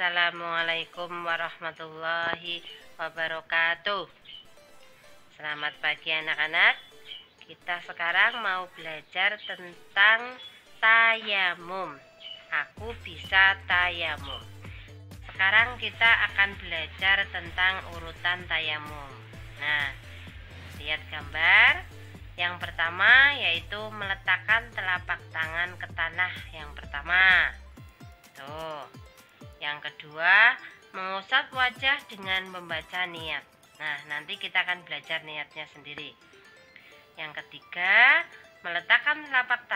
Assalamualaikum warahmatullahi wabarakatuh. Selamat pagi anak-anak. Kita sekarang mau belajar tentang tayamum. Aku bisa tayamum. Sekarang kita akan belajar tentang urutan tayamum. Nah, lihat gambar. Yang pertama yaitu meletakkan telapak tangan ke tanah yang pertama. Tuh. Yang kedua, mengusap wajah dengan membaca niat. Nah, nanti kita akan belajar niatnya sendiri. Yang ketiga, meletakkan telapak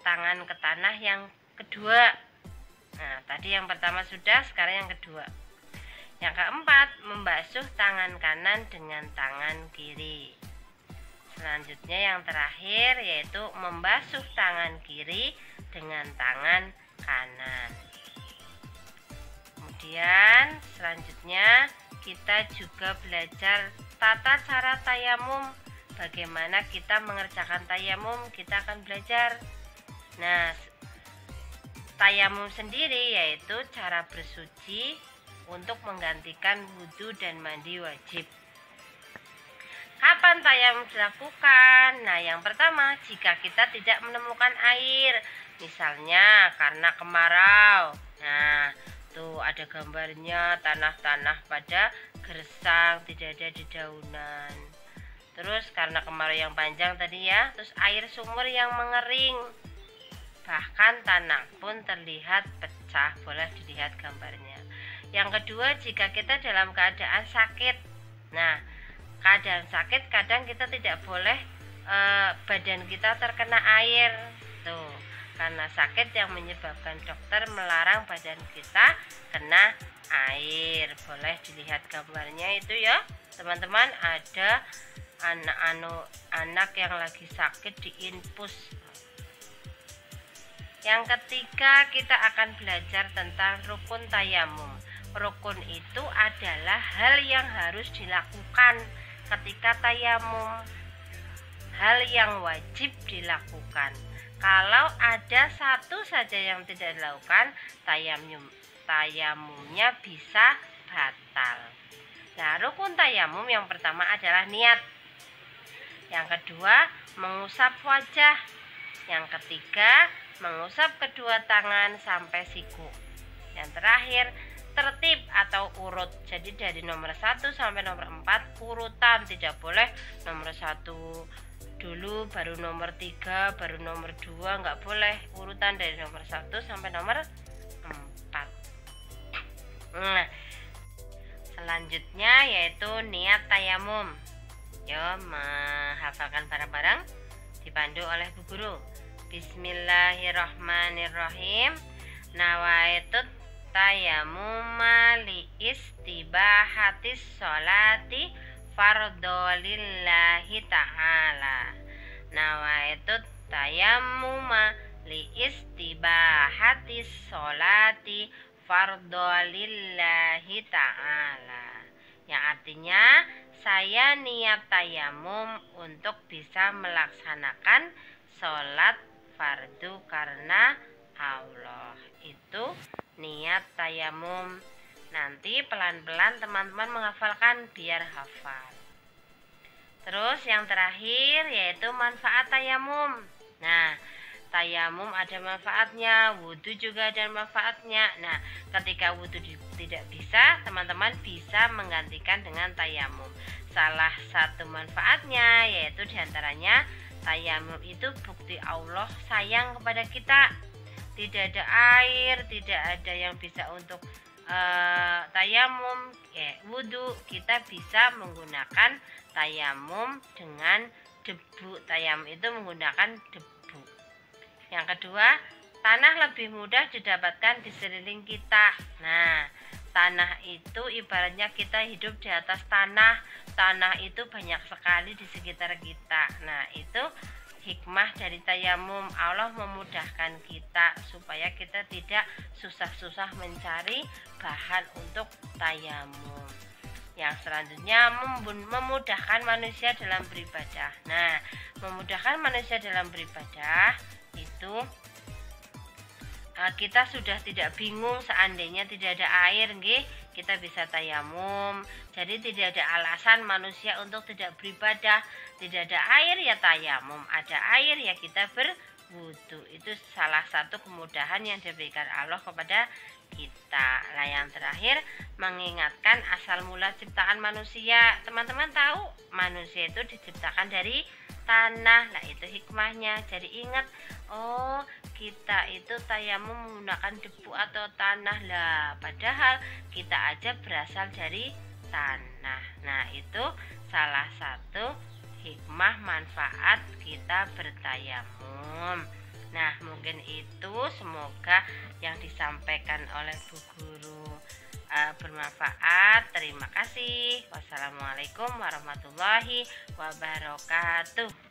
tangan ke tanah yang kedua. Nah, tadi yang pertama sudah, sekarang yang kedua. Yang keempat, membasuh tangan kanan dengan tangan kiri. Selanjutnya yang terakhir yaitu membasuh tangan kiri dengan tangan kanan. Kemudian selanjutnya kita juga belajar tata cara tayamum. Bagaimana kita mengerjakan tayamum, kita akan belajar. Nah, tayamum sendiri yaitu cara bersuci untuk menggantikan wudhu dan mandi wajib. Kapan tayamum dilakukan? Nah, yang pertama, jika kita tidak menemukan air, misalnya karena kemarau. Nah, tuh ada gambarnya tanah-tanah pada gersang, tidak ada dedaunan. Terus karena kemarau yang panjang tadi ya, terus air sumur yang mengering. Bahkan tanah pun terlihat pecah, boleh dilihat gambarnya. Yang kedua, jika kita dalam keadaan sakit. Nah, keadaan sakit kadang kita tidak boleh badan kita terkena air. Tuh, karena sakit yang menyebabkan dokter melarang badan kita kena air. Boleh dilihat gambarnya itu ya teman-teman, ada anak yang lagi sakit diinfus. Yang ketiga, kita akan belajar tentang rukun tayamum. Rukun itu adalah hal yang harus dilakukan ketika tayamum, hal yang wajib dilakukan. Kalau ada satu saja yang tidak dilakukan, tayamumnya bisa batal. Nah, rukun tayamum yang pertama adalah niat. Yang kedua, mengusap wajah. Yang ketiga, mengusap kedua tangan sampai siku. Yang terakhir, tertib atau urut. Jadi dari nomor 1 sampai nomor 4 urutan, tidak boleh nomor 1 dulu baru nomor 3 baru nomor 2, nggak boleh, urutan dari nomor 1 sampai nomor 4. Nah, selanjutnya yaitu niat tayamum. Yuk menghafalkan bareng-bareng, dipandu oleh Bu Guru. Bismillahirrahmanirrahim. Nawaitut tayamuma li istibahatis sholati fardolillahi ta'ala. Nawaitut tayammuma li istibahatis sholati fardolillahi ta'ala. Yang artinya, saya niat tayamum untuk bisa melaksanakan sholat fardu karena Allah. Itu niat tayamum. Nanti pelan-pelan teman-teman menghafalkan biar hafal. Terus yang terakhir yaitu manfaat tayamum. Nah, tayamum ada manfaatnya, wudhu juga ada manfaatnya. Nah, ketika wudhu tidak bisa, teman-teman bisa menggantikan dengan tayamum. Salah satu manfaatnya yaitu diantaranya tayamum itu bukti Allah sayang kepada kita. Tidak ada air, tidak ada yang bisa untuk tayamum, wudhu, kita bisa menggunakan tayamum dengan debu. Tayamum itu menggunakan debu. Yang kedua, tanah lebih mudah didapatkan di sekeliling kita. Nah, tanah itu ibaratnya kita hidup di atas tanah. Tanah itu banyak sekali di sekitar kita. Nah, itu hikmah dari tayamum. Allah memudahkan kita supaya kita tidak susah-susah mencari bahan untuk tayamum. Yang selanjutnya, memudahkan manusia dalam beribadah. Nah, memudahkan manusia dalam beribadah itu kita sudah tidak bingung seandainya tidak ada air, nggih, kita bisa tayamum. Jadi tidak ada alasan manusia untuk tidak beribadah. Tidak ada air ya tayamum, ada air ya kita berwudu. Itu salah satu kemudahan yang diberikan Allah kepada kita. Nah, yang terakhir mengingatkan asal mula ciptaan manusia. Teman-teman tahu manusia itu diciptakan dari tanah. Nah, itu hikmahnya. Jadi ingat, oh, kita itu tayamum menggunakan debu atau tanah lah, padahal kita aja berasal dari tanah. Nah, itu salah satu hikmah manfaat kita bertayamum. Nah, mungkin itu, semoga yang disampaikan oleh Bu Guru bermanfaat. Terima kasih. Wassalamualaikum warahmatullahi wabarakatuh.